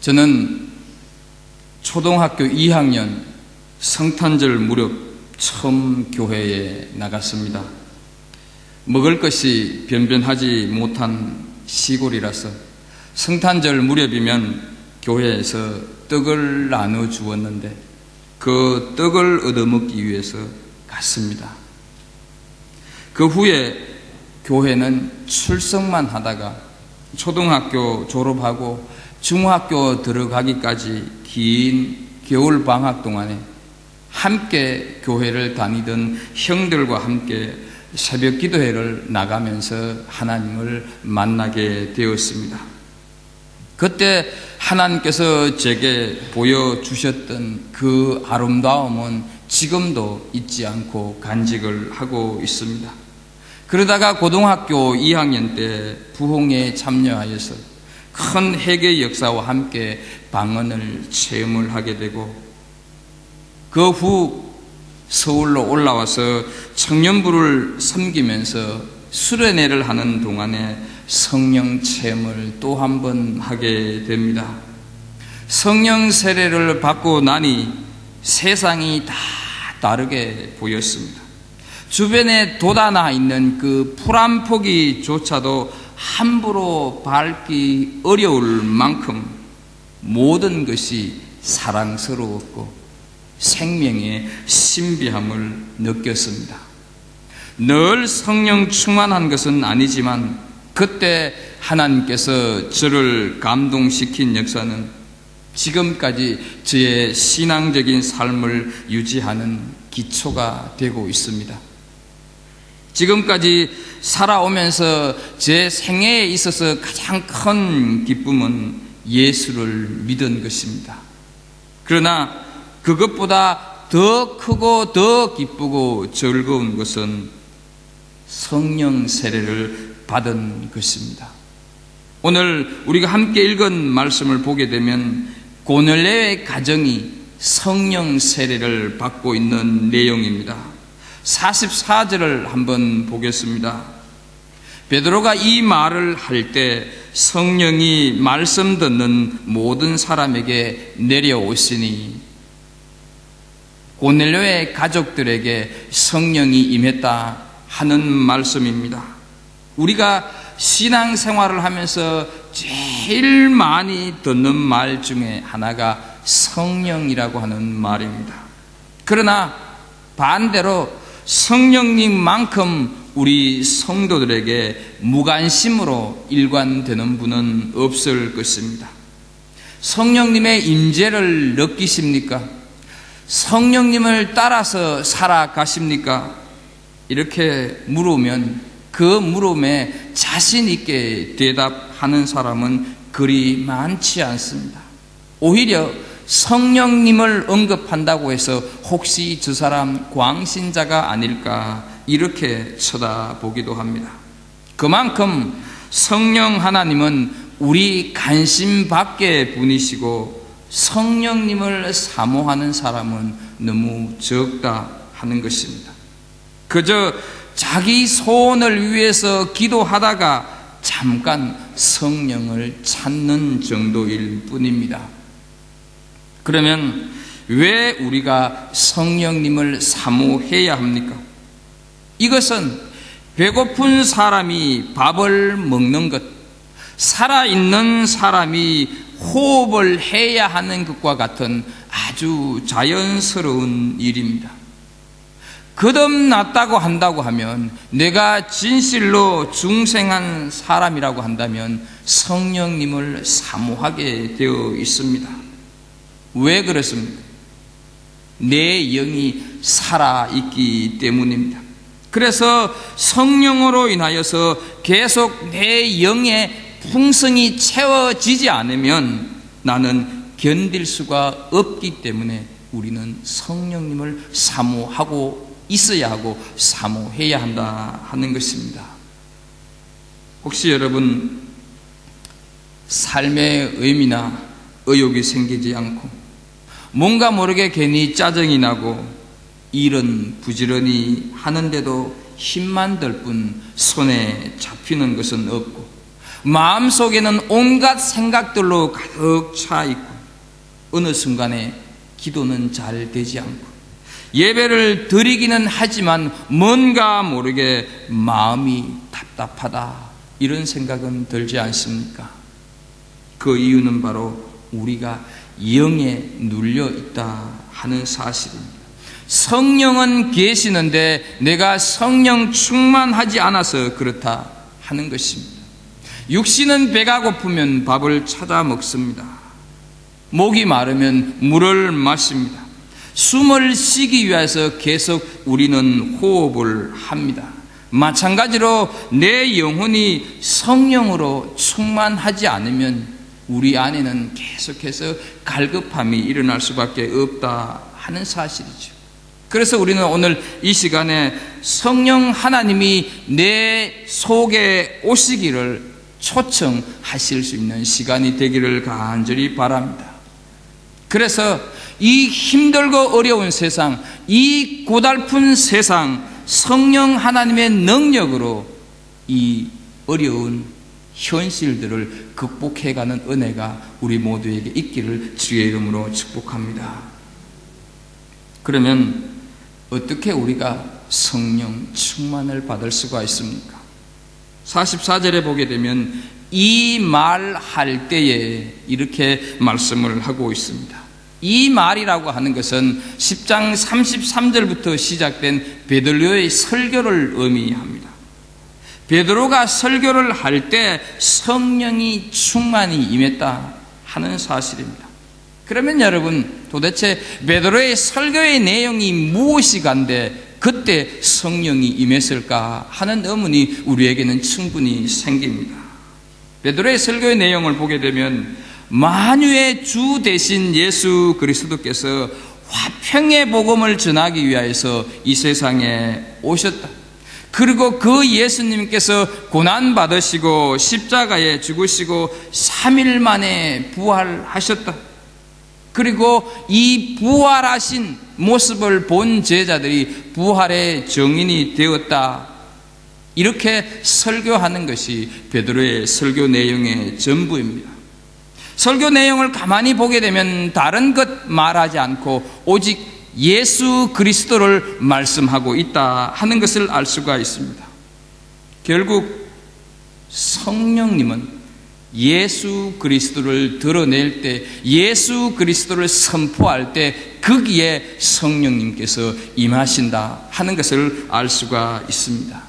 저는 초등학교 2학년 성탄절 무렵 처음 교회에 나갔습니다. 먹을 것이 변변하지 못한 시골이라서 성탄절 무렵이면 교회에서 떡을 나눠 주었는데 그 떡을 얻어먹기 위해서 갔습니다. 그 후에 교회는 출석만 하다가 초등학교 졸업하고 중학교 들어가기까지 긴 겨울 방학 동안에 함께 교회를 다니던 형들과 함께 새벽 기도회를 나가면서 하나님을 만나게 되었습니다. 그때 하나님께서 제게 보여주셨던 그 아름다움은 지금도 잊지 않고 간직을 하고 있습니다. 그러다가 고등학교 2학년 때 부흥에 참여하여서 큰 회개 역사와 함께 방언을 체험을 하게 되고 그 후 서울로 올라와서 청년부를 섬기면서 수련회를 하는 동안에 성령 체험을 또 한 번 하게 됩니다. 성령 세례를 받고 나니 세상이 다 다르게 보였습니다. 주변에 돋아나 있는 그 풀 한 포기조차도 함부로 밟기 어려울 만큼 모든 것이 사랑스러웠고 생명의 신비함을 느꼈습니다. 늘 성령 충만한 것은 아니지만 그때 하나님께서 저를 감동시킨 역사는 지금까지 저의 신앙적인 삶을 유지하는 기초가 되고 있습니다. 지금까지 살아오면서 제 생애에 있어서 가장 큰 기쁨은 예수를 믿은 것입니다. 그러나 그것보다 더 크고 더 기쁘고 즐거운 것은 성령 세례를 받은 것입니다. 오늘 우리가 함께 읽은 말씀을 보게 되면 고넬료의 가정이 성령 세례를 받고 있는 내용입니다. 44절을 한번 보겠습니다. 베드로가 이 말을 할 때 성령이 말씀 듣는 모든 사람에게 내려오시니 고넬료의 가족들에게 성령이 임했다 하는 말씀입니다. 우리가 신앙생활을 하면서 제일 많이 듣는 말 중에 하나가 성령이라고 하는 말입니다. 그러나 반대로 성령님만큼 우리 성도들에게 무관심으로 일관되는 분은 없을 것입니다. 성령님의 임재를 느끼십니까? 성령님을 따라서 살아가십니까? 이렇게 물으면 그 물음에 자신 있게 대답하는 사람은 그리 많지 않습니다. 오히려 성령님을 언급한다고 해서 혹시 저 사람 광신자가 아닐까 이렇게 쳐다보기도 합니다. 그만큼 성령 하나님은 우리 관심 밖의 분이시고 성령님을 사모하는 사람은 너무 적다 하는 것입니다. 그저 자기 소원을 위해서 기도하다가 잠깐 성령을 찾는 정도일 뿐입니다. 그러면 왜 우리가 성령님을 사모해야 합니까? 이것은 배고픈 사람이 밥을 먹는 것, 살아있는 사람이 호흡을 해야 하는 것과 같은 아주 자연스러운 일입니다. 거듭났다고 한다고 하면, 내가 진실로 중생한 사람이라고 한다면 성령님을 사모하게 되어 있습니다. 왜 그렇습니까? 내 영이 살아있기 때문입니다. 그래서 성령으로 인하여서 계속 내 영의 풍성이 채워지지 않으면 나는 견딜 수가 없기 때문에 우리는 성령님을 사모하고 있어야 하고 사모해야 한다 하는 것입니다. 혹시 여러분 삶의 의미나 의욕이 생기지 않고 뭔가 모르게 괜히 짜증이 나고 일은 부지런히 하는데도 힘만 들 뿐 손에 잡히는 것은 없고 마음속에는 온갖 생각들로 가득 차 있고 어느 순간에 기도는 잘 되지 않고 예배를 드리기는 하지만 뭔가 모르게 마음이 답답하다, 이런 생각은 들지 않습니까? 그 이유는 바로 우리가 영에 눌려 있다 하는 사실입니다. 성령은 계시는데 내가 성령 충만하지 않아서 그렇다 하는 것입니다. 육신은 배가 고프면 밥을 찾아 먹습니다. 목이 마르면 물을 마십니다. 숨을 쉬기 위해서 계속 우리는 호흡을 합니다. 마찬가지로 내 영혼이 성령으로 충만하지 않으면 우리 안에는 계속해서 갈급함이 일어날 수밖에 없다 하는 사실이죠. 그래서 우리는 오늘 이 시간에 성령 하나님이 내 속에 오시기를 초청하실 수 있는 시간이 되기를 간절히 바랍니다. 그래서 이 힘들고 어려운 세상, 이 고달픈 세상, 성령 하나님의 능력으로 이 어려운 현실들을 극복해가는 은혜가 우리 모두에게 있기를 주의 이름으로 축복합니다. 그러면 어떻게 우리가 성령 충만을 받을 수가 있습니까? 44절에 보게 되면 이 말할 때에 이렇게 말씀을 하고 있습니다. 이 말이라고 하는 것은 10장 33절부터 시작된 베드로의 설교를 의미합니다. 베드로가 설교를 할 때 성령이 충만히 임했다 하는 사실입니다. 그러면 여러분, 도대체 베드로의 설교의 내용이 무엇이간데 그때 성령이 임했을까 하는 의문이 우리에게는 충분히 생깁니다. 베드로의 설교의 내용을 보게 되면 만유의 주 되신 예수 그리스도께서 화평의 복음을 전하기 위하여서 이 세상에 오셨다. 그리고 그 예수님께서 고난받으시고 십자가에 죽으시고 3일 만에 부활하셨다. 그리고 이 부활하신 모습을 본 제자들이 부활의 증인이 되었다. 이렇게 설교하는 것이 베드로의 설교 내용의 전부입니다. 설교 내용을 가만히 보게 되면 다른 것 말하지 않고 오직 예수 그리스도를 말씀하고 있다 하는 것을 알 수가 있습니다. 결국 성령님은 예수 그리스도를 드러낼 때, 예수 그리스도를 선포할 때 거기에 성령님께서 임하신다 하는 것을 알 수가 있습니다.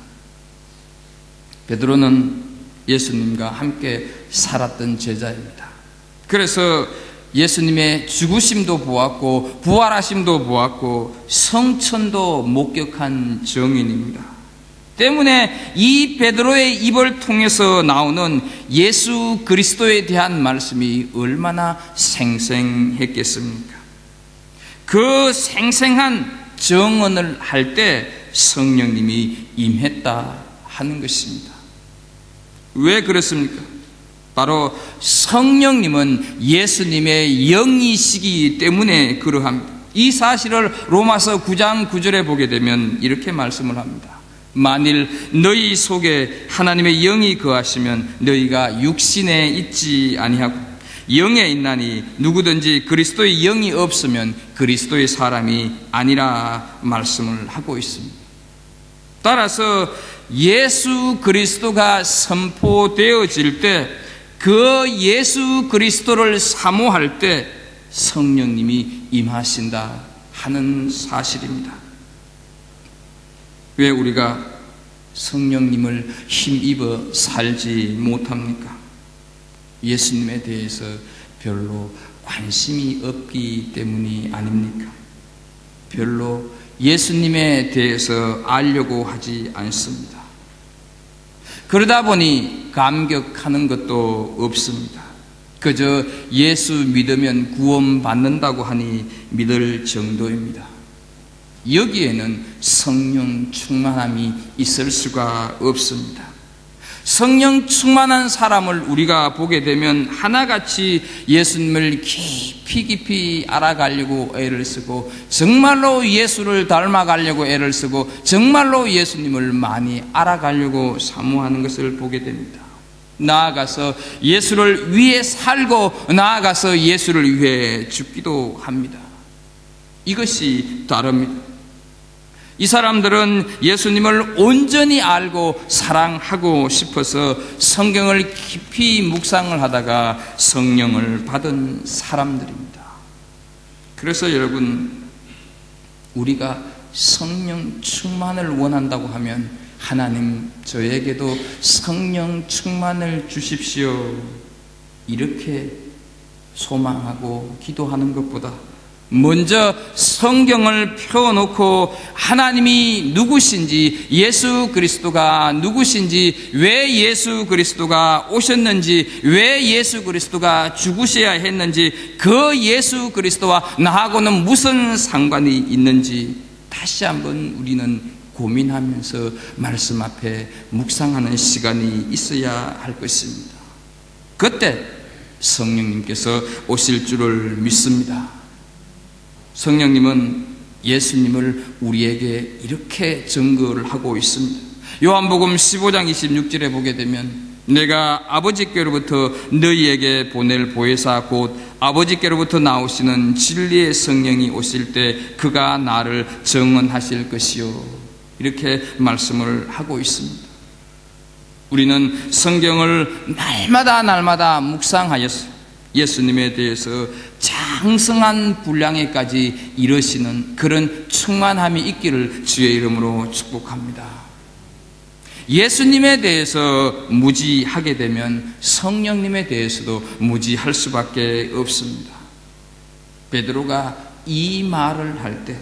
베드로는 예수님과 함께 살았던 제자입니다. 그래서 예수님의 죽으심도 보았고 부활하심도 보았고 성천도 목격한 증인입니다. 때문에 이 베드로의 입을 통해서 나오는 예수 그리스도에 대한 말씀이 얼마나 생생했겠습니까? 그 생생한 증언을 할 때 성령님이 임했다 하는 것입니다. 왜 그렇습니까? 바로 성령님은 예수님의 영이시기 때문에 그러합니다. 이 사실을 로마서 9장 9절에 보게 되면 이렇게 말씀을 합니다. 만일 너희 속에 하나님의 영이 거하시면 너희가 육신에 있지 아니하고 영에 있나니 누구든지 그리스도의 영이 없으면 그리스도의 사람이 아니라 말씀을 하고 있습니다. 따라서 예수 그리스도가 선포되어질 때 그 예수 그리스도를 사모할 때 성령님이 임하신다 하는 사실입니다. 왜 우리가 성령님을 힘입어 살지 못합니까? 예수님에 대해서 별로 관심이 없기 때문이 아닙니까? 별로 예수님에 대해서 알려고 하지 않습니다. 그러다 보니 감격하는 것도 없습니다. 그저 예수 믿으면 구원받는다고 하니 믿을 정도입니다. 여기에는 성령 충만함이 있을 수가 없습니다. 성령 충만한 사람을 우리가 보게 되면 하나같이 예수님을 깊이 알아가려고 애를 쓰고 정말로 예수를 닮아가려고 애를 쓰고 정말로 예수님을 많이 알아가려고 사모하는 것을 보게 됩니다. 나아가서 예수를 위해 살고 나아가서 예수를 위해 죽기도 합니다. 이것이 다릅니다. 이 사람들은 예수님을 온전히 알고 사랑하고 싶어서 성경을 깊이 묵상을 하다가 성령을 받은 사람들입니다. 그래서 여러분, 우리가 성령 충만을 원한다고 하면 하나님, 저에게도 성령 충만을 주십시오, 이렇게 소망하고 기도하는 것보다 먼저 성경을 펴놓고 하나님이 누구신지, 예수 그리스도가 누구신지, 왜 예수 그리스도가 오셨는지, 왜 예수 그리스도가 죽으셔야 했는지, 그 예수 그리스도와 나하고는 무슨 상관이 있는지 다시 한번 우리는 고민하면서 말씀 앞에 묵상하는 시간이 있어야 할 것입니다. 그때 성령님께서 오실 줄을 믿습니다. 성령님은 예수님을 우리에게 이렇게 증거를 하고 있습니다. 요한복음 15장 26절에 보게 되면 내가 아버지께로부터 너희에게 보낼 보혜사 곧 아버지께로부터 나오시는 진리의 성령이 오실 때 그가 나를 증언하실 것이요, 이렇게 말씀을 하고 있습니다. 우리는 성경을 날마다 묵상하여서 예수님에 대해서 장성한 분량에까지 이르시는 그런 충만함이 있기를 주의 이름으로 축복합니다. 예수님에 대해서 무지하게 되면 성령님에 대해서도 무지할 수밖에 없습니다. 베드로가 이 말을 할 때,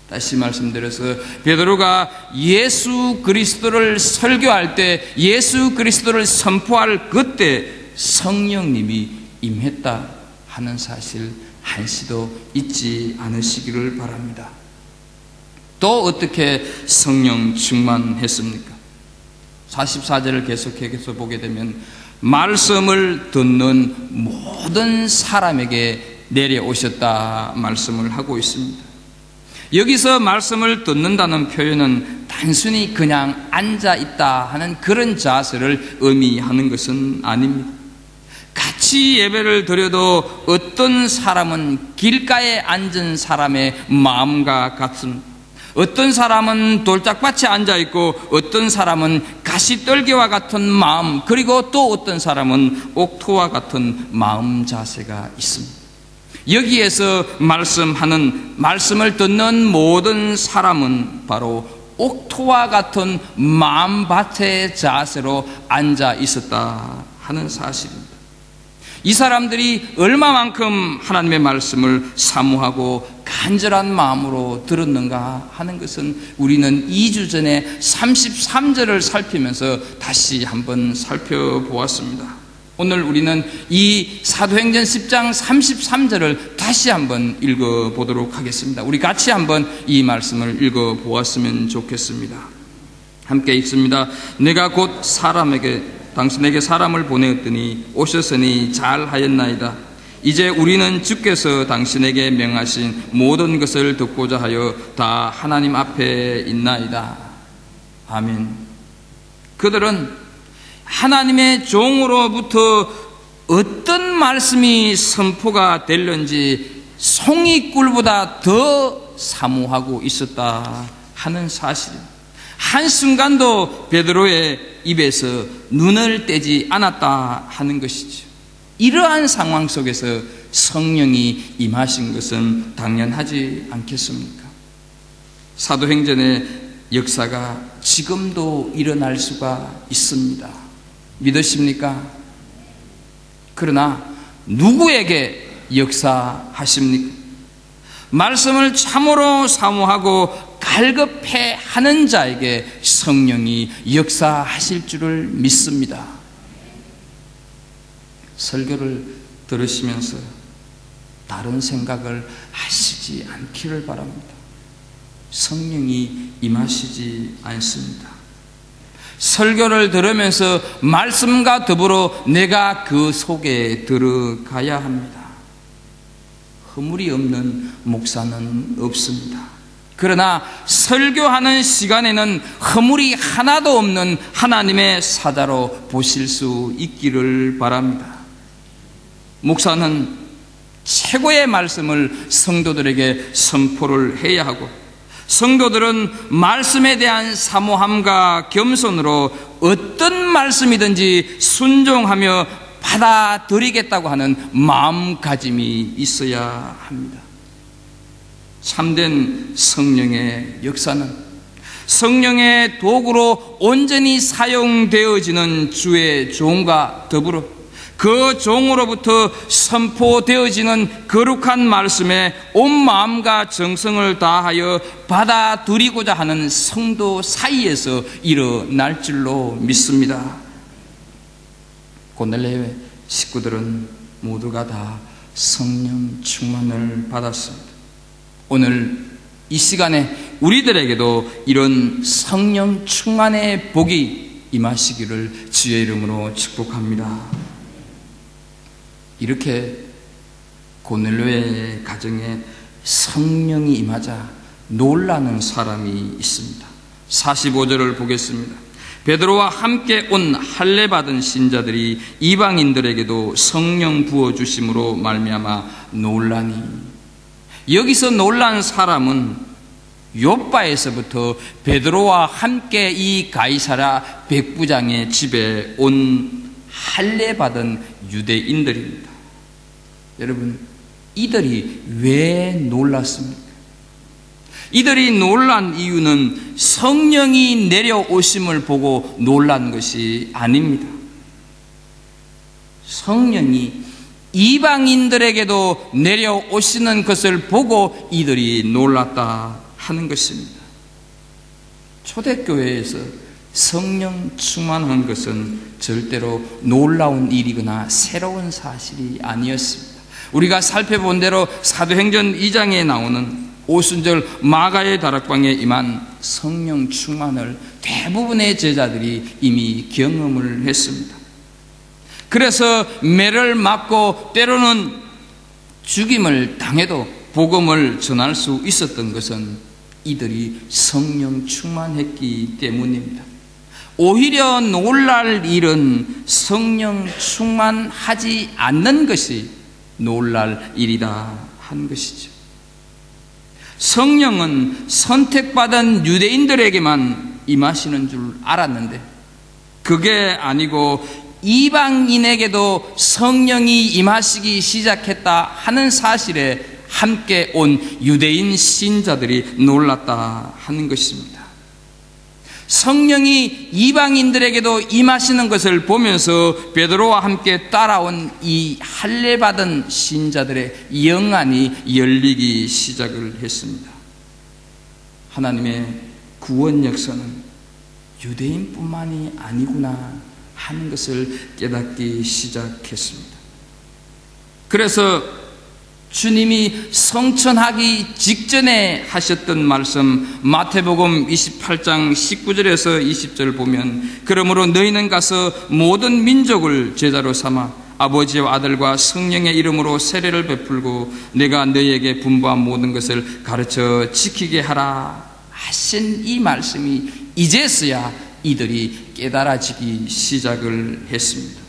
다시 말씀드려서 베드로가 예수 그리스도를 설교할 때, 예수 그리스도를 선포할 그때 성령님이 임했다 하는 사실 한시도 잊지 않으시기를 바랍니다. 또 어떻게 성령 충만했습니까? 44절을 계속해서 보게 되면 말씀을 듣는 모든 사람에게 내려오셨다 말씀을 하고 있습니다. 여기서 말씀을 듣는다는 표현은 단순히 그냥 앉아있다 하는 그런 자세를 의미하는 것은 아닙니다. 같이 예배를 드려도 어떤 사람은 길가에 앉은 사람의 마음과 같은, 어떤 사람은 돌짝밭에 앉아있고 어떤 사람은 가시떨기와 같은 마음, 그리고 또 어떤 사람은 옥토와 같은 마음 자세가 있습니다. 여기에서 말씀을 듣는 모든 사람은 바로 옥토와 같은 마음밭의 자세로 앉아 있었다 하는 사실입니다. 이 사람들이 얼마만큼 하나님의 말씀을 사모하고 간절한 마음으로 들었는가 하는 것은 우리는 2주 전에 33절을 살피면서 다시 한번 살펴보았습니다. 오늘 우리는 이 사도행전 10장 33절을 다시 한번 읽어보도록 하겠습니다. 우리 같이 한번 이 말씀을 읽어보았으면 좋겠습니다. 함께 읽습니다. 내가 곧 당신에게 사람을 보내었더니 오셨으니 잘하였나이다. 이제 우리는 주께서 당신에게 명하신 모든 것을 듣고자 하여 다 하나님 앞에 있나이다. 아멘. 그들은 하나님의 종으로부터 어떤 말씀이 선포가 될는지 송이꿀보다 더 사모하고 있었다 하는 사실입니다. 한순간도 베드로의 입에서 눈을 떼지 않았다 하는 것이죠. 이러한 상황 속에서 성령이 임하신 것은 당연하지 않겠습니까? 사도행전의 역사가 지금도 일어날 수가 있습니다. 믿으십니까? 그러나 누구에게 역사하십니까? 말씀을 참으로 사모하고 갈급해 하는 자에게 성령이 역사하실 줄을 믿습니다. 설교를 들으시면서 다른 생각을 하시지 않기를 바랍니다. 성령이 임하시지 않습니다. 설교를 들으면서 말씀과 더불어 내가 그 속에 들어가야 합니다. 허물이 없는 목사는 없습니다. 그러나 설교하는 시간에는 허물이 하나도 없는 하나님의 사자로 보실 수 있기를 바랍니다. 목사는 최고의 말씀을 성도들에게 선포를 해야 하고, 성도들은 말씀에 대한 사모함과 겸손으로 어떤 말씀이든지 순종하며 받아들이겠다고 하는 마음가짐이 있어야 합니다. 참된 성령의 역사는 성령의 도구로 온전히 사용되어지는 주의 종과 더불어 그 종으로부터 선포되어지는 거룩한 말씀에 온 마음과 정성을 다하여 받아들이고자 하는 성도 사이에서 일어날 줄로 믿습니다. 고넬료의 식구들은 모두가 다 성령 충만을 받았습니다. 오늘 이 시간에 우리들에게도 이런 성령 충만의 복이 임하시기를 주의 이름으로 축복합니다. 이렇게 고넬료의 가정에 성령이 임하자 놀라는 사람이 있습니다. 45절을 보겠습니다. 베드로와 함께 온 할례 받은 신자들이 이방인들에게도 성령 부어주심으로 말미암아 놀라니. 여기서 놀란 사람은 욥바에서부터 베드로와 함께 이 가이사랴 백부장의 집에 온 할례 받은 유대인들입니다. 여러분, 이들이 왜 놀랐습니까? 이들이 놀란 이유는 성령이 내려오심을 보고 놀란 것이 아닙니다. 성령이 이방인들에게도 내려오시는 것을 보고 이들이 놀랐다 하는 것입니다. 초대교회에서 성령 충만한 것은 절대로 놀라운 일이거나 새로운 사실이 아니었습니다. 우리가 살펴본 대로 사도행전 2장에 나오는 오순절 마가의 다락방에 임한 성령 충만을 대부분의 제자들이 이미 경험을 했습니다. 그래서 매를 맞고 때로는 죽임을 당해도 복음을 전할 수 있었던 것은 이들이 성령 충만했기 때문입니다. 오히려 놀랄 일은 성령 충만하지 않는 것이 놀랄 일이다 한 것이죠. 성령은 선택받은 유대인들에게만 임하시는 줄 알았는데 그게 아니고 이방인에게도 성령이 임하시기 시작했다 하는 사실에 함께 온 유대인 신자들이 놀랐다 하는 것입니다. 성령이 이방인들에게도 임하시는 것을 보면서 베드로와 함께 따라온 이 할례 받은 신자들의 영안이 열리기 시작을 했습니다. 하나님의 구원 역사는 유대인뿐만이 아니구나 하는 것을 깨닫기 시작했습니다. 그래서 주님이 성천하기 직전에 하셨던 말씀 마태복음 28장 19절에서 20절 보면 그러므로 너희는 가서 모든 민족을 제자로 삼아 아버지와 아들과 성령의 이름으로 세례를 베풀고 내가 너희에게 분부한 모든 것을 가르쳐 지키게 하라 하신 이 말씀이 이제서야 이들이 깨달아지기 시작을 했습니다.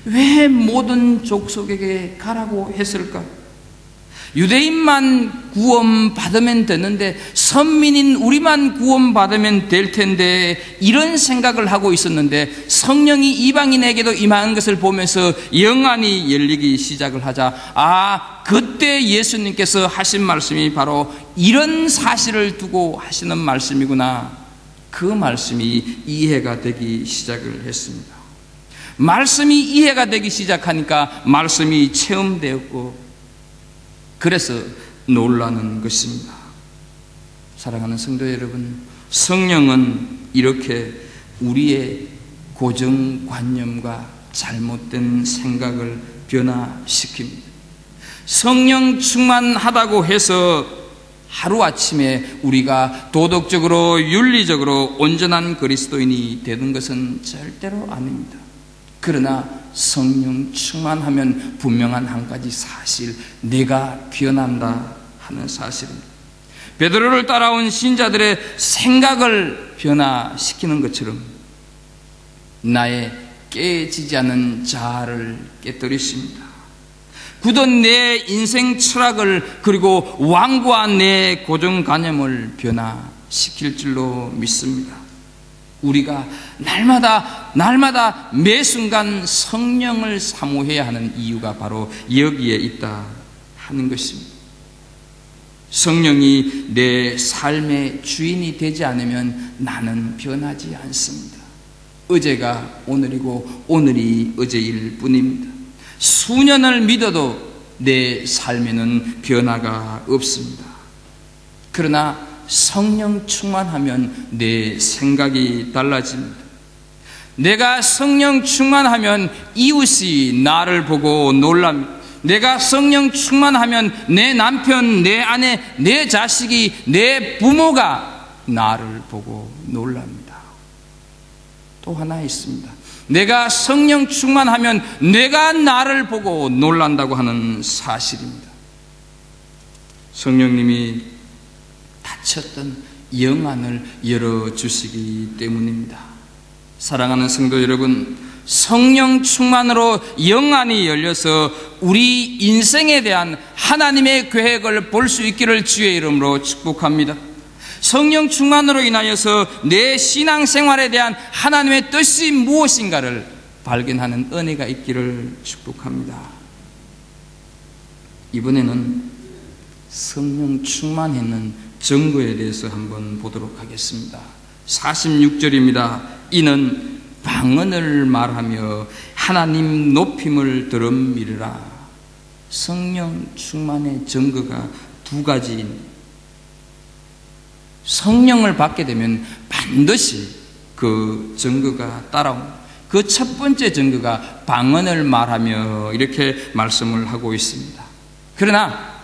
왜 모든 족속에게 가라고 했을까? 유대인만 구원받으면 되는데 선민인 우리만 구원받으면 될 텐데 이런 생각을 하고 있었는데 성령이 이방인에게도 임한 것을 보면서 영안이 열리기 시작을 하자 그때 예수님께서 하신 말씀이 바로 이런 사실을 두고 하시는 말씀이구나. 그 말씀이 이해가 되기 시작을 했습니다. 말씀이 이해가 되기 시작하니까 말씀이 체험되었고 그래서 놀라는 것입니다. 사랑하는 성도 여러분, 성령은 이렇게 우리의 고정관념과 잘못된 생각을 변화시킵니다. 성령 충만하다고 해서 하루아침에 우리가 도덕적으로 윤리적으로 온전한 그리스도인이 되는 것은 절대로 아닙니다. 그러나 성령 충만하면 분명한 한 가지 사실, 내가 변한다 하는 사실입니다. 베드로를 따라온 신자들의 생각을 변화시키는 것처럼 나의 깨지지 않은 자아를 깨뜨리십니다. 굳은 내 인생 철학을, 그리고 완고한 내 고정관념을 변화시킬 줄로 믿습니다. 우리가 날마다 매 순간 성령을 사모해야 하는 이유가 바로 여기에 있다 하는 것입니다. 성령이 내 삶의 주인이 되지 않으면 나는 변하지 않습니다. 어제가 오늘이고 오늘이 어제일 뿐입니다. 수년을 믿어도 내 삶에는 변화가 없습니다. 그러나 성령 충만하면 내 생각이 달라집니다. 내가 성령 충만하면 이웃이 나를 보고 놀랍니다. 내가 성령 충만하면 내 남편, 내 아내, 내 자식이, 내 부모가 나를 보고 놀랍니다. 또 하나 있습니다. 내가 성령 충만하면 내가 나를 보고 놀란다고 하는 사실입니다. 성령님이 닫혔던 영안을 열어주시기 때문입니다. 사랑하는 성도 여러분, 성령 충만으로 영안이 열려서 우리 인생에 대한 하나님의 계획을 볼 수 있기를 주의 이름으로 축복합니다. 성령 충만으로 인하여서 내 신앙생활에 대한 하나님의 뜻이 무엇인가를 발견하는 은혜가 있기를 축복합니다. 이번에는 성령 충만했는 증거에 대해서 한번 보도록 하겠습니다. 46절입니다. 이는 방언을 말하며 하나님 높임을 들음이르라. 성령 충만의 증거가 두 가지입니다. 성령을 받게 되면 반드시 그 증거가 따라옵니다. 그 첫 번째 증거가 방언을 말하며 이렇게 말씀을 하고 있습니다. 그러나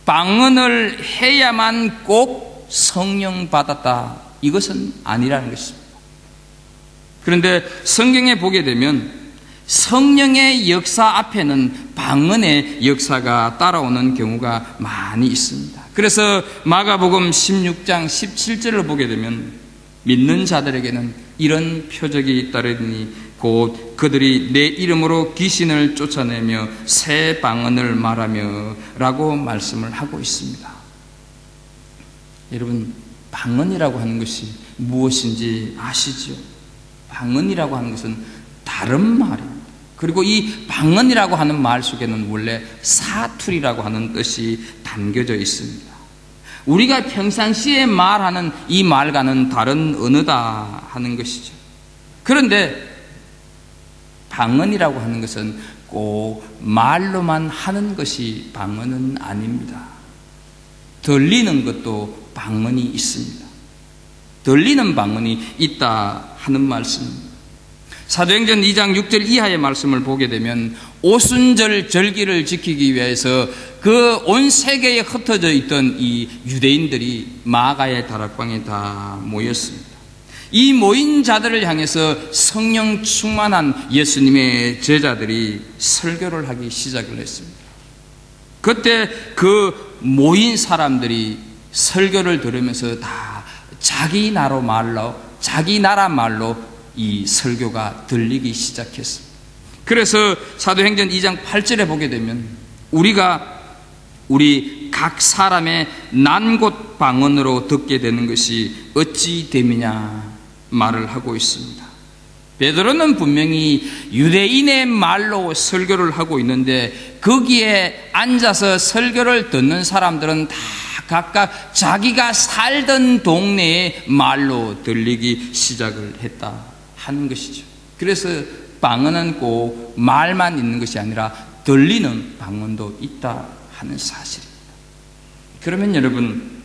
방언을 해야만 꼭 성령 받았다, 이것은 아니라는 것입니다. 그런데 성경에 보게 되면 성령의 역사 앞에는 방언의 역사가 따라오는 경우가 많이 있습니다. 그래서 마가복음 16장 17절을 보게 되면 믿는 자들에게는 이런 표적이 따르니 곧 그들이 내 이름으로 귀신을 쫓아내며 새 방언을 말하며 라고 말씀을 하고 있습니다. 여러분, 방언이라고 하는 것이 무엇인지 아시죠? 방언이라고 하는 것은 다른 말입니다. 그리고 이 방언이라고 하는 말 속에는 원래 사투리라고 하는 뜻이 담겨져 있습니다. 우리가 평상시에 말하는 이 말과는 다른 언어다 하는 것이죠. 그런데 방언이라고 하는 것은 꼭 말로만 하는 것이 방언은 아닙니다. 들리는 것도 방언이 있습니다. 들리는 방언이 있다 하는 말씀입니다. 사도행전 2장 6절 이하의 말씀을 보게 되면 오순절 절기를 지키기 위해서 그 온 세계에 흩어져 있던 이 유대인들이 마가의 다락방에 다 모였습니다. 이 모인 자들을 향해서 성령 충만한 예수님의 제자들이 설교를 하기 시작을 했습니다. 그때 그 모인 사람들이 설교를 들으면서 다 자기 나라 말로 이 설교가 들리기 시작했습니다. 그래서 사도행전 2장 8절에 보게 되면 우리 각 사람의 난곳 방언으로 듣게 되는 것이 어찌 됨이냐 말을 하고 있습니다. 베드로는 분명히 유대인의 말로 설교를 하고 있는데 거기에 앉아서 설교를 듣는 사람들은 다 각각 자기가 살던 동네의 말로 들리기 시작을 했다 하는 것이죠. 그래서 방언은 꼭 말만 있는 것이 아니라 들리는 방언도 있다 하는 사실입니다. 그러면 여러분,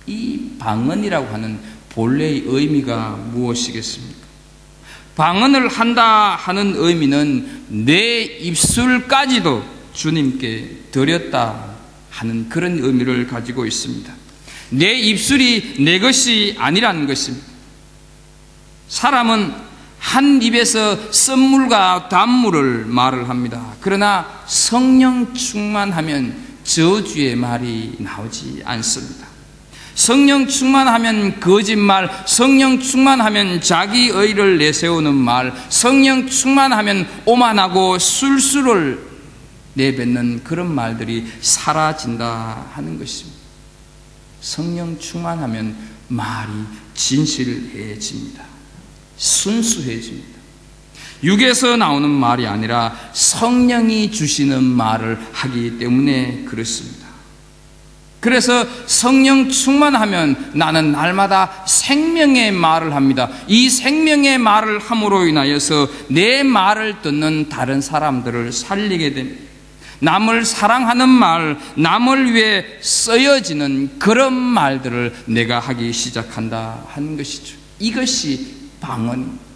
이 방언이라고 하는 본래의 의미가 무엇이겠습니까? 방언을 한다 하는 의미는 내 입술까지도 주님께 드렸다 하는 그런 의미를 가지고 있습니다. 내 입술이 내 것이 아니라는 것입니다. 사람은 한 입에서 선물과 단물을 말을 합니다. 그러나 성령 충만하면 저주의 말이 나오지 않습니다. 성령 충만하면 거짓말, 성령 충만하면 자기 의를 내세우는 말, 성령 충만하면 오만하고 술수를 내뱉는 그런 말들이 사라진다 하는 것입니다. 성령 충만하면 말이 진실해집니다. 순수해집니다. 육에서 나오는 말이 아니라 성령이 주시는 말을 하기 때문에 그렇습니다. 그래서 성령 충만하면 나는 날마다 생명의 말을 합니다. 이 생명의 말을 함으로 인하여서 내 말을 듣는 다른 사람들을 살리게 됩니다. 남을 사랑하는 말, 남을 위해 쓰여지는 그런 말들을 내가 하기 시작한다 하는 것이죠. 이것이 방언입니다.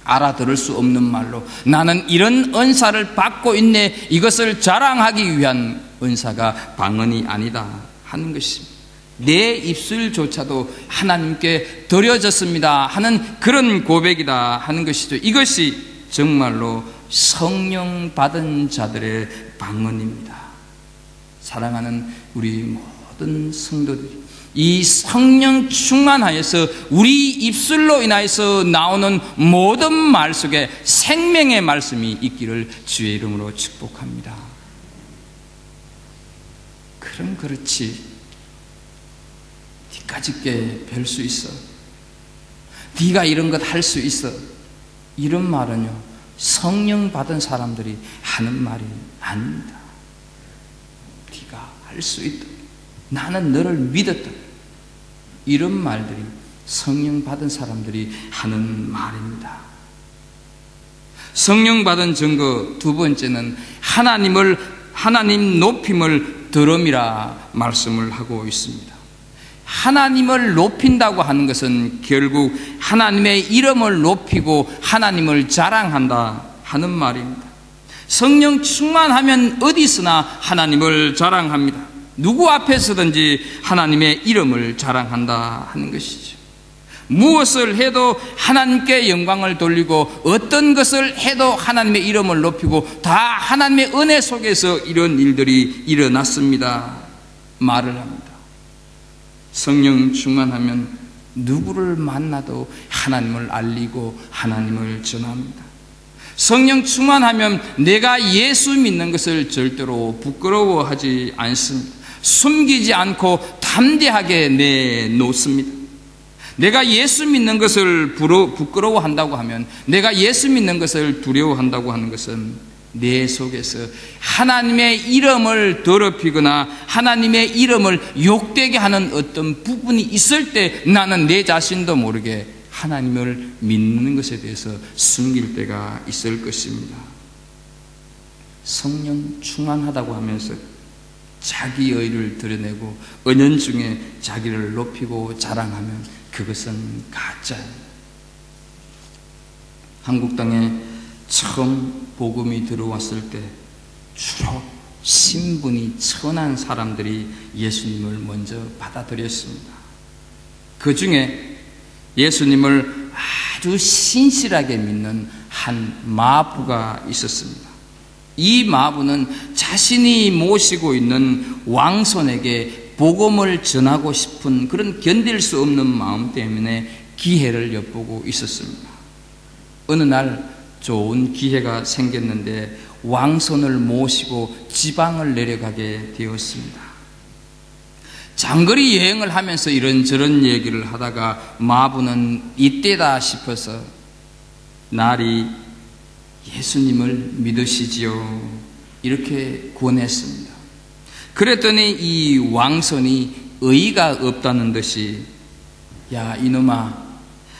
알아들을 수 없는 말로 나는 이런 은사를 받고 있네, 이것을 자랑하기 위한 은사가 방언이 아니다 하는 것입니다. 내 입술조차도 하나님께 드려졌습니다 하는 그런 고백이다 하는 것이죠. 이것이 정말로 성령 받은 자들의 방언입니다. 사랑하는 우리 모든 성도들이 이 성령 충만하여서 우리 입술로 인하여서 나오는 모든 말 속에 생명의 말씀이 있기를 주의 이름으로 축복합니다. 그럼 그렇지, 니까짓게 별 수 있어, 네가 이런 것 할 수 있어, 이런 말은요 성령 받은 사람들이 하는 말이 아닙니다. 네가 할 수 있다, 나는 너를 믿었다, 이런 말들이 성령 받은 사람들이 하는 말입니다. 성령 받은 증거 두 번째는 하나님 높임을 들음이라 말씀을 하고 있습니다. 하나님을 높인다고 하는 것은 결국 하나님의 이름을 높이고 하나님을 자랑한다 하는 말입니다. 성령 충만하면 어디서나 하나님을 자랑합니다. 누구 앞에서든지 하나님의 이름을 자랑한다 하는 것이죠. 무엇을 해도 하나님께 영광을 돌리고 어떤 것을 해도 하나님의 이름을 높이고 다 하나님의 은혜 속에서 이런 일들이 일어났습니다. 말을 합니다. 성령 충만하면 누구를 만나도 하나님을 알리고 하나님을 전합니다. 성령 충만하면 내가 예수 믿는 것을 절대로 부끄러워하지 않습니다. 숨기지 않고 담대하게 내놓습니다. 내가 예수 믿는 것을 부끄러워한다고 하면, 내가 예수 믿는 것을 두려워한다고 하는 것은 내 속에서 하나님의 이름을 더럽히거나 하나님의 이름을 욕되게 하는 어떤 부분이 있을 때 나는 내 자신도 모르게 하나님을 믿는 것에 대해서 숨길 때가 있을 것입니다. 성령 충만하다고 하면서 자기 의를 드러내고 은연중에 자기를 높이고 자랑하면 그것은 가짜입니다. 한국 땅에 처음 복음이 들어왔을 때 주로 신분이 천한 사람들이 예수님을 먼저 받아들였습니다. 그 중에 예수님을 아주 신실하게 믿는 한 마부가 있었습니다. 이 마부는 자신이 모시고 있는 왕손에게 복음을 전하고 싶은 그런 견딜 수 없는 마음 때문에 기회를 엿보고 있었습니다. 어느 날 좋은 기회가 생겼는데 왕손을 모시고 지방을 내려가게 되었습니다. 장거리 여행을 하면서 이런저런 얘기를 하다가 마부는 이때다 싶어서 날이 예수님을 믿으시지요, 이렇게 권했습니다. 그랬더니 이 왕손이 의의가 없다는 듯이, 야 이놈아,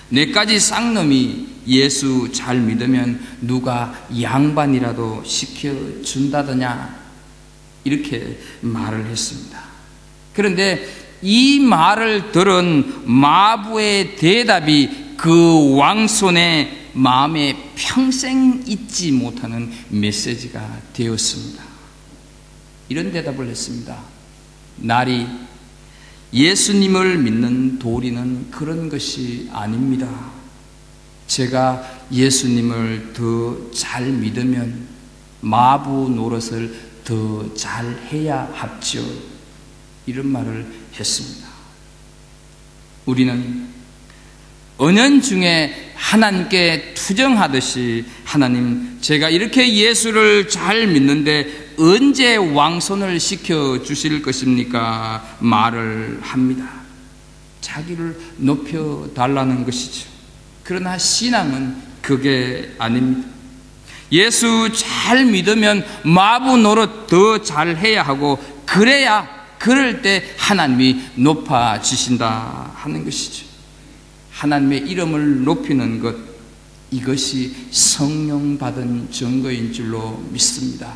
내까지 쌍놈이 예수 잘 믿으면 누가 양반이라도 시켜준다더냐, 이렇게 말을 했습니다. 그런데 이 말을 들은 마부의 대답이 그 왕손의 마음에 평생 잊지 못하는 메시지가 되었습니다. 이런 대답을 했습니다. 날이 예수님을 믿는 도리는 그런 것이 아닙니다. 제가 예수님을 더 잘 믿으면 마부 노릇을 더 잘 해야 합죠. 이런 말을 했습니다. 우리는 은연중에 하나님께 투정하듯이 하나님, 제가 이렇게 예수를 잘 믿는데 언제 왕손을 시켜주실 것입니까? 말을 합니다. 자기를 높여달라는 것이죠. 그러나 신앙은 그게 아닙니다. 예수 잘 믿으면 마부 노릇 더 잘해야 하고, 그럴 때 하나님이 높아지신다 하는 것이죠. 하나님의 이름을 높이는 것, 이것이 성령 받은 증거인 줄로 믿습니다.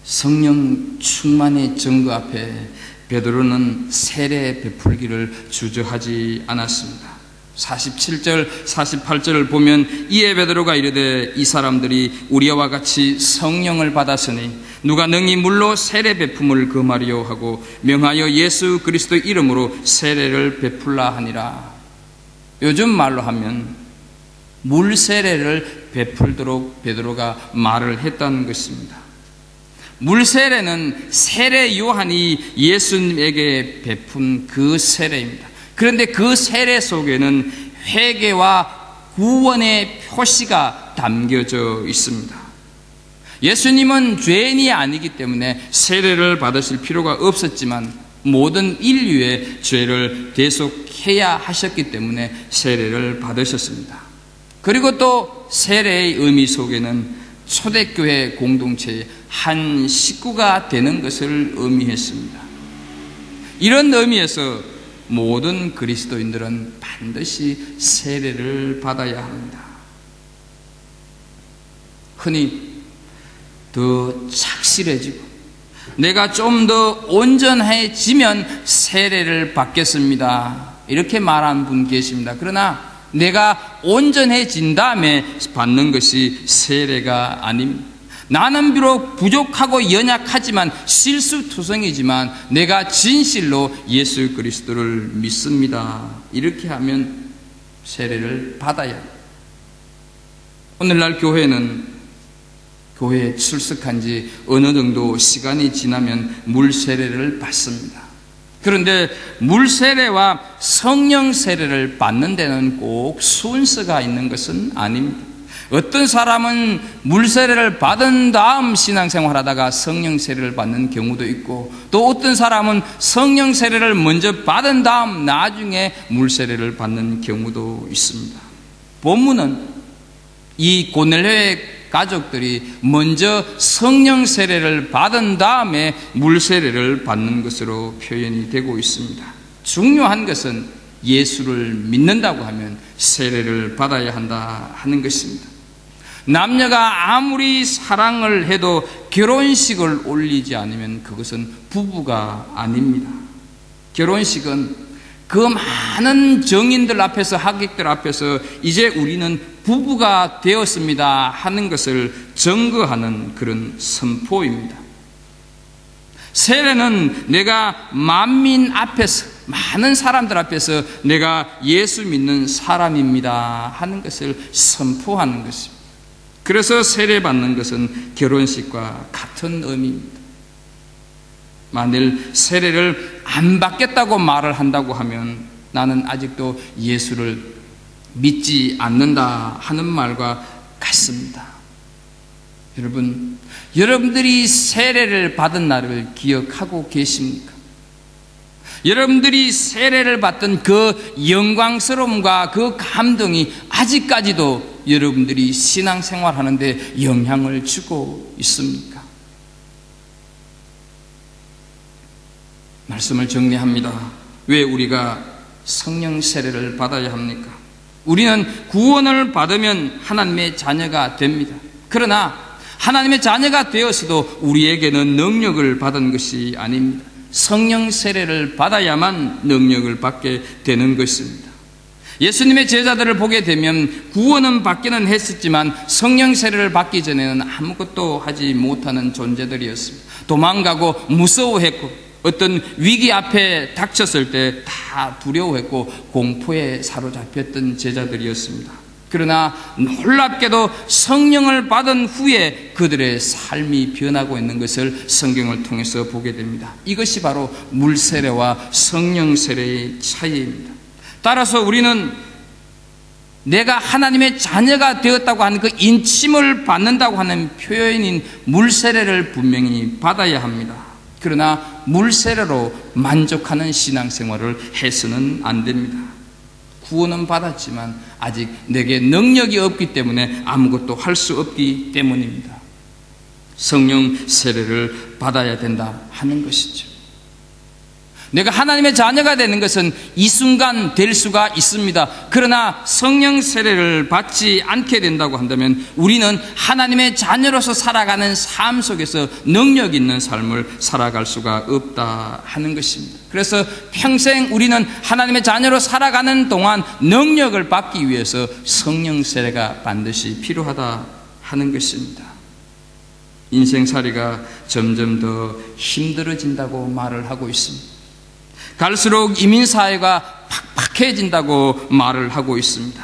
성령 충만의 증거 앞에 베드로는 세례 베풀기를 주저하지 않았습니다. 47절, 48절을 보면 이에 베드로가 이르되 이 사람들이 우리와 같이 성령을 받았으니 누가 능히 물로 세례 베품을 금하리요 하고 명하여 예수 그리스도의 이름으로 세례를 베풀라 하니라. 요즘 말로 하면 물 세례를 베풀도록 베드로가 말을 했다는 것입니다. 물 세례는 세례 요한이 예수님에게 베푼 그 세례입니다. 그런데 그 세례 속에는 회개와 구원의 표시가 담겨져 있습니다. 예수님은 죄인이 아니기 때문에 세례를 받으실 필요가 없었지만 모든 인류의 죄를 대속해야 하셨기 때문에 세례를 받으셨습니다. 그리고 또 세례의 의미 속에는 초대교회 공동체의 한 식구가 되는 것을 의미했습니다. 이런 의미에서 모든 그리스도인들은 반드시 세례를 받아야 합니다. 흔히 더 착실해지고 내가 좀 더 온전해지면 세례를 받겠습니다, 이렇게 말한 분 계십니다. 그러나 내가 온전해진 다음에 받는 것이 세례가 아닙니다. 나는 비록 부족하고 연약하지만 실수투성이지만 내가 진실로 예수 그리스도를 믿습니다, 이렇게 하면 세례를 받아야 합니다. 오늘날 교회는 교회에 출석한 지 어느 정도 시간이 지나면 물 세례를 받습니다. 그런데 물 세례와 성령 세례를 받는 데는 꼭 순서가 있는 것은 아닙니다. 어떤 사람은 물 세례를 받은 다음 신앙생활 하다가 성령 세례를 받는 경우도 있고, 또 어떤 사람은 성령 세례를 먼저 받은 다음 나중에 물 세례를 받는 경우도 있습니다. 본문은 이 고넬료의 가족들이 먼저 성령 세례를 받은 다음에 물 세례를 받는 것으로 표현이 되고 있습니다. 중요한 것은 예수를 믿는다고 하면 세례를 받아야 한다 하는 것입니다. 남녀가 아무리 사랑을 해도 결혼식을 올리지 않으면 그것은 부부가 아닙니다. 결혼식은 그 많은 정인들 앞에서, 하객들 앞에서 이제 우리는 부부가 되었습니다 하는 것을 증거하는 그런 선포입니다. 세례는 내가 만민 앞에서, 많은 사람들 앞에서 내가 예수 믿는 사람입니다 하는 것을 선포하는 것입니다. 그래서 세례받는 것은 결혼식과 같은 의미입니다. 만일 세례를 안 받겠다고 말을 한다고 하면 나는 아직도 예수를 믿지 않는다 하는 말과 같습니다. 여러분, 여러분들이 세례를 받은 날을 기억하고 계십니까? 여러분들이 세례를 받던 그 영광스러움과 그 감동이 아직까지도 여러분들이 신앙생활 하는데 영향을 주고 있습니까? 말씀을 정리합니다. 왜 우리가 성령 세례를 받아야 합니까? 우리는 구원을 받으면 하나님의 자녀가 됩니다. 그러나 하나님의 자녀가 되었어도 우리에게는 능력을 받은 것이 아닙니다. 성령 세례를 받아야만 능력을 받게 되는 것입니다. 예수님의 제자들을 보게 되면 구원은 받기는 했었지만 성령 세례를 받기 전에는 아무것도 하지 못하는 존재들이었습니다. 도망가고 무서워했고 어떤 위기 앞에 닥쳤을 때 다 두려워했고 공포에 사로잡혔던 제자들이었습니다. 그러나 놀랍게도 성령을 받은 후에 그들의 삶이 변하고 있는 것을 성경을 통해서 보게 됩니다. 이것이 바로 물 세례와 성령 세례의 차이입니다. 따라서 우리는 내가 하나님의 자녀가 되었다고 하는 그 인침을 받는다고 하는 표현인 물 세례를 분명히 받아야 합니다. 그러나 물 세례로 만족하는 신앙생활을 해서는 안 됩니다. 구원은 받았지만 아직 내게 능력이 없기 때문에 아무것도 할 수 없기 때문입니다. 성령 세례를 받아야 된다 하는 것이죠. 내가 하나님의 자녀가 되는 것은 이 순간 될 수가 있습니다. 그러나 성령 세례를 받지 않게 된다고 한다면 우리는 하나님의 자녀로서 살아가는 삶 속에서 능력 있는 삶을 살아갈 수가 없다 하는 것입니다. 그래서 평생 우리는 하나님의 자녀로 살아가는 동안 능력을 받기 위해서 성령 세례가 반드시 필요하다 하는 것입니다. 인생살이가 점점 더 힘들어진다고 말을 하고 있습니다. 갈수록 이민사회가 팍팍해진다고 말을 하고 있습니다.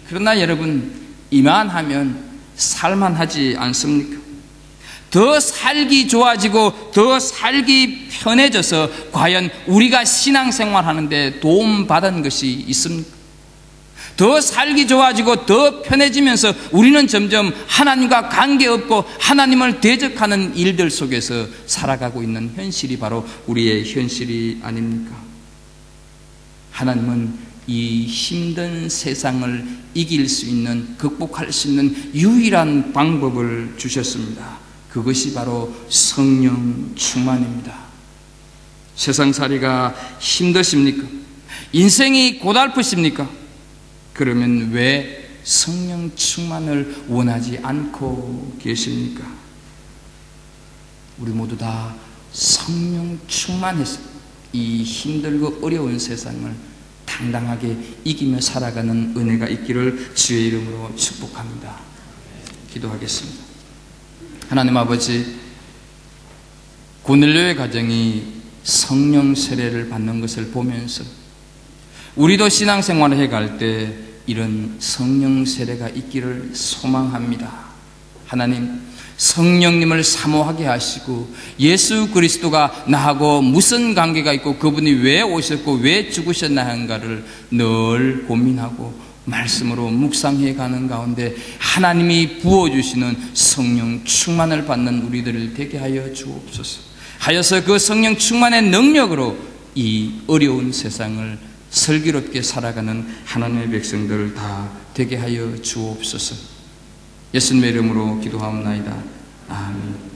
그러나 여러분, 이만하면 살만하지 않습니까? 더 살기 좋아지고 더 살기 편해져서 과연 우리가 신앙생활하는데 도움받은 것이 있습니까? 더 살기 좋아지고 더 편해지면서 우리는 점점 하나님과 관계없고 하나님을 대적하는 일들 속에서 살아가고 있는 현실이 바로 우리의 현실이 아닙니까? 하나님은 이 힘든 세상을 이길 수 있는, 극복할 수 있는 유일한 방법을 주셨습니다. 그것이 바로 성령 충만입니다. 세상살이가 힘드십니까? 인생이 고달프십니까? 그러면 왜 성령 충만을 원하지 않고 계십니까? 우리 모두 다 성령 충만해서 이 힘들고 어려운 세상을 당당하게 이기며 살아가는 은혜가 있기를 주의 이름으로 축복합니다. 기도하겠습니다. 하나님 아버지, 고넬료의 가정이 성령 세례를 받는 것을 보면서 우리도 신앙생활을 해갈 때 이런 성령 세례가 있기를 소망합니다. 하나님, 성령님을 사모하게 하시고 예수 그리스도가 나하고 무슨 관계가 있고 그분이 왜 오셨고 왜 죽으셨나 하는가를 늘 고민하고 말씀으로 묵상해 가는 가운데 하나님이 부어주시는 성령 충만을 받는 우리들을 되게 하여 주옵소서. 하여서 그 성령 충만의 능력으로 이 어려운 세상을 슬기롭게 살아가는 하나님의 백성들 다 되게 하여 주옵소서. 예수님의 이름으로 기도하옵나이다. 아멘.